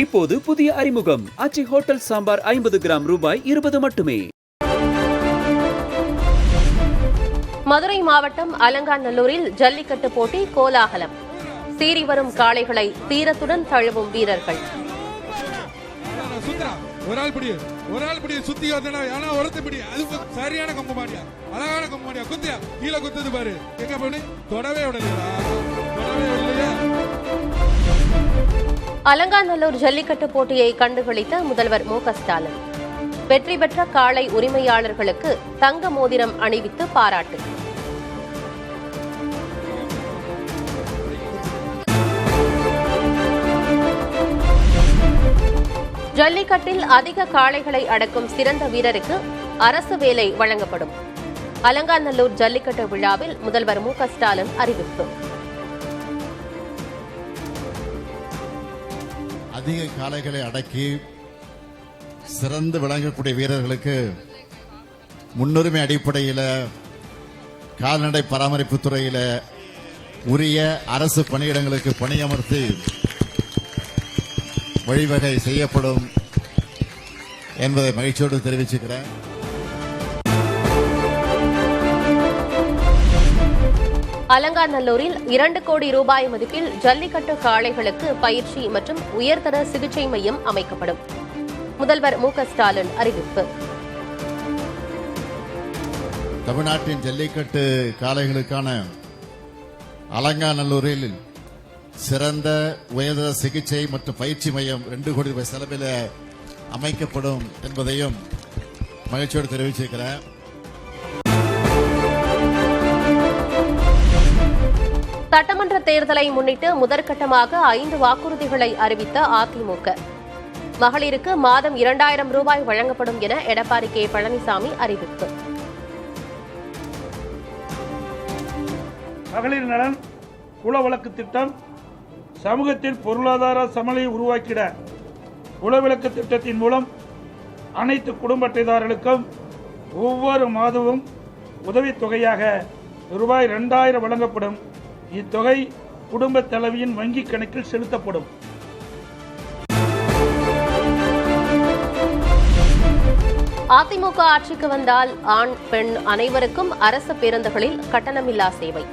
இப்போது புதிய அறிமுகம் அச்சி ஹோட்டல் சாம்பார் 50 கிராம் ரூபாய் 20 மட்டுமே. மதுரை மாவட்டம் அலங்காநல்லூரில் ஜல்லிக்கட்டு போட்டி கோலாகலம். சீறி வரும் காளைகளை தீரத்துடன் தழுவும் வீரர்கள். ஒரு ஆள் பிடி சுத்தி வந்தா ஒருத்த பிடி அது சரியான கொம்பு மாடியா, அழகான கொம்பு மாடியா, குத்தியா கீழே குத்துது பாரு. எங்க பண்ணி தொடவே விடலையா, தொடவே விடலையா. அலங்காநல்லூர் ஜல்லிக்கட்டு போட்டியை கண்டுகளித்த முதல்வர் மு.க.ஸ்டாலின் வெற்றி பெற்ற காளை உரிமையாளர்களுக்கு தங்க மோதிரம் அணிவித்து பாராட்டு. ஜல்லிக்கட்டில் அதிக காளைகளை அடக்கும் சிறந்த வீரருக்கு அரசு வேலை வழங்கப்படும். அலங்காநல்லூர் ஜல்லிக்கட்டு விழாவில் முதல்வர் மு.க.ஸ்டாலின் அறிவிப்பு. அதிக காளைகளை அடக்கி சிறந்து விளங்கக்கூடிய வீரர்களுக்கு முன்னுரிமை அடிப்படையில் கால்நடை பராமரிப்பு துறையில் உரிய அரசு பணியிடங்களுக்கு பணியமர்த்தி வழிவகை செய்யப்படும் என்பதை மகிழ்ச்சியோடு தெரிவிச்சுக்கிறேன். அலங்காநல்லூரில் 2 கோடி ரூபாய் மதிப்பில் ஜல்லிக்கட்டு காளைகளுக்கு பயிற்சி மற்றும் உயர்தர சிகிச்சை மையம் அமைக்கப்படும். முதல்வர் மு.க.ஸ்டாலின் அறிவிப்பு. தமிழ்நாட்டின் ஜல்லிக்கட்டு காளைகளுக்கான அலங்காநல்லூரில் சிறந்த உயர்தர சிகிச்சை மற்றும் பயிற்சி மையம் 2 கோடி ரூபாய் செலவில் அமைக்கப்படும் என்பதையும் மகிழ்ச்சியோடு தெரிவிச்சிருக்கிறேன். சட்டமன்ற தேர்தலை முன்னிட்டு முதற்கட்டமாக 5 வாக்குறுதிகளை அறிவித்த அதிமுக. மகளிருக்கு மாதம் 2000 ரூபாய் வழங்கப்படும் என எடப்பாடி கே. பழனிசாமி அறிவிப்பு. மகளிர் நலன் குலவிளக்கு திட்டம் சமூகத்தில் பொருளாதார சமநிலையை உருவாக்கிட குலவிளக்கு திட்டத்தின் மூலம் அனைத்து குடும்ப அட்டைதாரர்களுக்கும் ஒவ்வொரு மாதமும் உதவித்தொகையாக ரூபாய் 2000 வழங்கப்படும். இத்தொகை குடும்ப தலைவியின் வங்கிக் கணக்கில் செலுத்தப்படும். அதிமுக ஆட்சிக்கு வந்தால் ஆண் பெண் அனைவருக்கும் அரசு பேருந்துகளில் கட்டணமில்லா சேவை.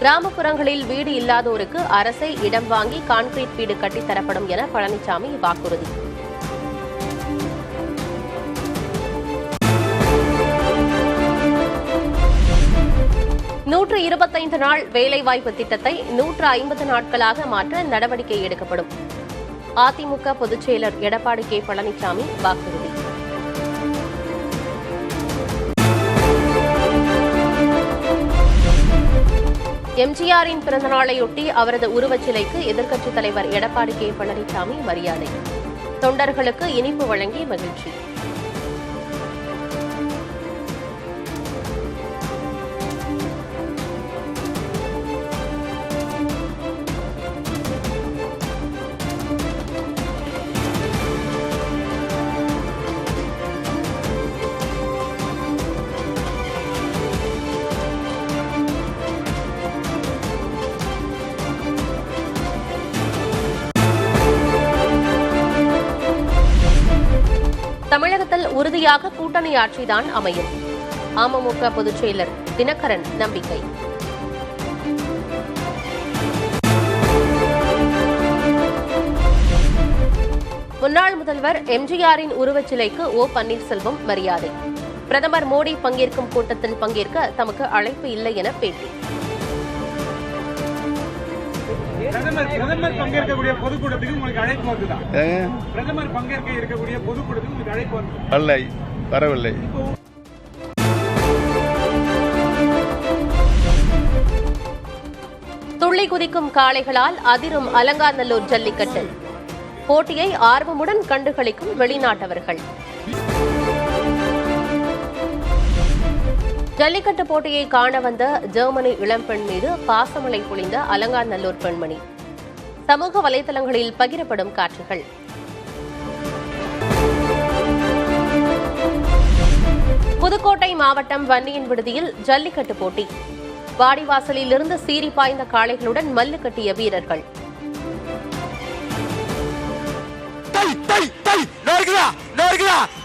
கிராமப்புறங்களில் வீடு இல்லாதோருக்கு அரசே இடம் வாங்கி கான்கிரீட் வீடு கட்டித்தரப்படும் என பழனிசாமி வாக்குறுதி. 125 நாள் வேலைவாய்ப்பு திட்டத்தை 150 நாட்களாக மாற்ற நடவடிக்கை எடுக்கப்படும். அதிமுக பொதுச் செயலர் எடப்பாடி கே. பழனிசாமி வாக்குறுதி. எம்ஜிஆரின் பிறந்தநாளையொட்டி அவரது உருவச்சிலைக்கு எதிர்க்கட்சித் தலைவர் எடப்பாடி கே. பழனிசாமி மரியாதை. தொண்டர்களுக்கு இனிப்பு வழங்கி மகிழ்ச்சி. தமிழகத்தில் உறுதியாக கூட்டணி ஆட்சிதான் அமையும். அமமுக பொதுச் செயலர் தினகரன் நம்பிக்கை. முன்னாள் முதல்வர் எம்ஜிஆரின் உருவச்சிலைக்கு ஓ. பன்னீர்செல்வம் மரியாதை. பிரதமர் மோடி பங்கேற்கும் கூட்டத்தில் பங்கேற்க தமக்கு அழைப்பு இல்லை என பேட்டி. பிரதமர் பங்கேற்கக்கூடிய பொதுக்கூட்டத்துக்கு உங்களுக்கு அழைப்பு வருதா? பிரதமர் பங்கேற்க இருக்கக்கூடிய பொதுக்கூட்டத்துக்கு உங்களுக்கு அழைப்பு வருது? வரவில்லை. துள்ளி குதிக்கும் காளைகளால் அதிரும் அலங்காநல்லூர் ஜல்லிக்கட்டு. போட்டியை ஆர்வமுடன் கண்டுகளிக்கும் வெளிநாட்டவர்கள். ஜல்லிக்கட்டு போட்டியை காண வந்த ஜெர்மனி இளம்பெண் மீது பாசமழை பொழிந்த அலங்காநல்லூர் பெண்மணி. சமூக வலைதளங்களில் பகிரப்படும் காட்சிகள். புதுக்கோட்டை மாவட்டம் வன்னியின் விடுதியில் ஜல்லிக்கட்டு போட்டி. வாடிவாசலில் இருந்து சீறி பாய்ந்த காளைகளுடன் மல்லு கட்டிய வீரர்கள்.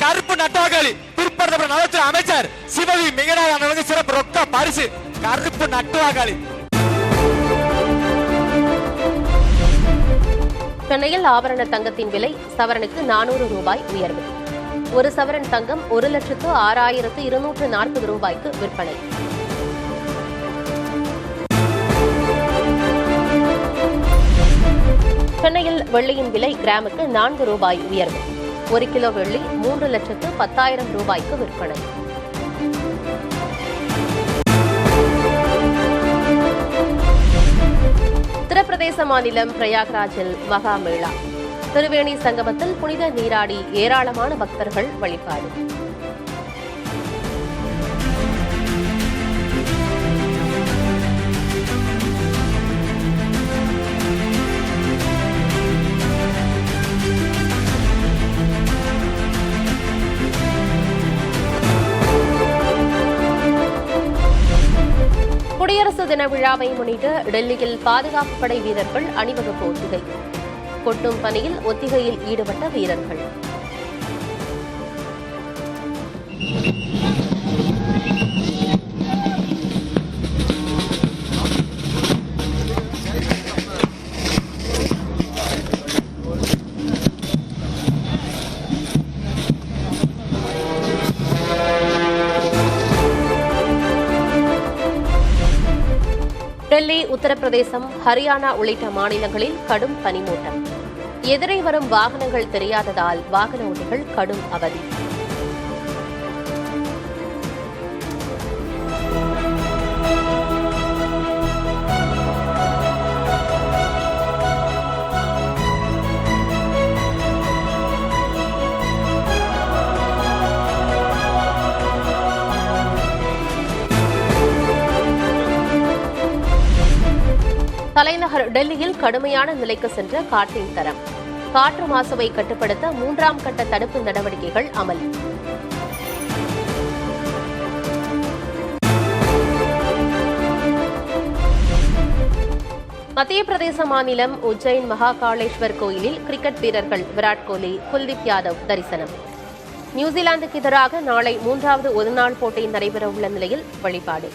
கருப்பு நட்டுவாக்காளி பிற்படுத்தப்பட்ட நலத்துறை அமைச்சர் சிவவி மிகநாயகனுக்கு சிறப்பு ரொக்க பரிசு. கருப்பு நட்டுவாக்காளி. சென்னையில் ஆபரண தங்கத்தின் விலை சவரனுக்கு 400 ரூபாய் உயர்வு. ஒரு சவரன் தங்கம் 1,06,240 ரூபாய்க்கு விற்பனை. சென்னையில் வெள்ளியின் விலை கிராமுக்கு 4 ரூபாய் உயர்வு. 1 கிலோ வெள்ளி 3,10,000 ரூபாய்க்கு விற்பனை. உத்தரப்பிரதேச மாநிலம் பிரயாக்ராஜில் மகா மேளா. திருவேணி சங்கமத்தில் புனித நீராடி ஏராளமான பக்தர்கள் வழிபாடு. குடியரசு தின விழாவை முன்னிட்டு டெல்லியில் பாதுகாப்பு படை வீரர்கள் அணிவகுப்பு ஒத்திகை. கொட்டும் பணியில் ஒத்திகையில் ஈடுபட்ட வீரர்கள். டெல்லி, உத்தரப்பிரதேசம், ஹரியானா உள்ளிட்ட மாநிலங்களில் கடும் பனிமூட்டம். எதிரே வரும் வாகனங்கள் தெரியாததால் வாகன ஓட்டிகள் கடும் அவதி. தலைநகர் டெல்லியில் கடுமையான நிலைக்கு சென்ற காற்றின் தரம். காற்று மாசுவை கட்டுப்படுத்த 3ஆம் கட்ட தடுப்பு நடவடிக்கைகள் அமல். மத்திய பிரதேச மாநிலம் உஜ்ஜைன் மகாகாளேஸ்வர் கோயிலில் கிரிக்கெட் வீரர்கள் விராட் கோலி, குல்தீப் யாதவ் தரிசனம். நியூசிலாந்துக்கு எதிராக நாளை 3வது ஒருநாள் போட்டி நடைபெறவுள்ள நிலையில் வழிபாடு.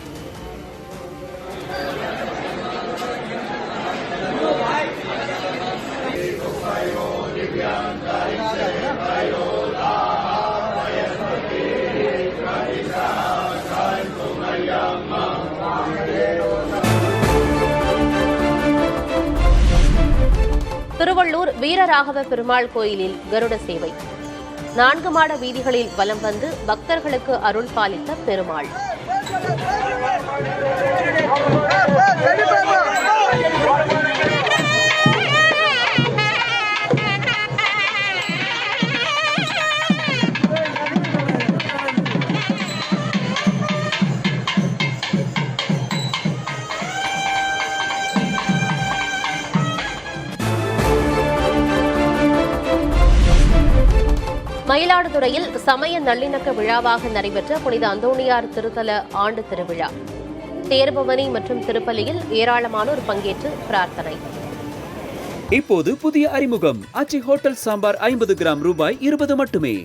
திருவள்ளூர் வீரராகவ பெருமாள் கோயிலில் கருட சேவை. 4 மாட வீதிகளில் வலம் வந்து பக்தர்களுக்கு அருள் பாலித்த பெருமாள். மயிலாடுதுறையில் சமய நல்லிணக்க விழாவாக நடைபெற்ற புனித அந்தோணியார் திருத்தல ஆண்டு திருவிழா. தேர்பவனி மற்றும் திருப்பலியில் ஏராளமானோர் பங்கேற்று பிரார்த்தனை. இப்போது புதிய அறிமுகம் ஆச்சி ஹோட்டல் சாம்பார் 50 கிராம் ரூபாய் 20 மட்டுமே.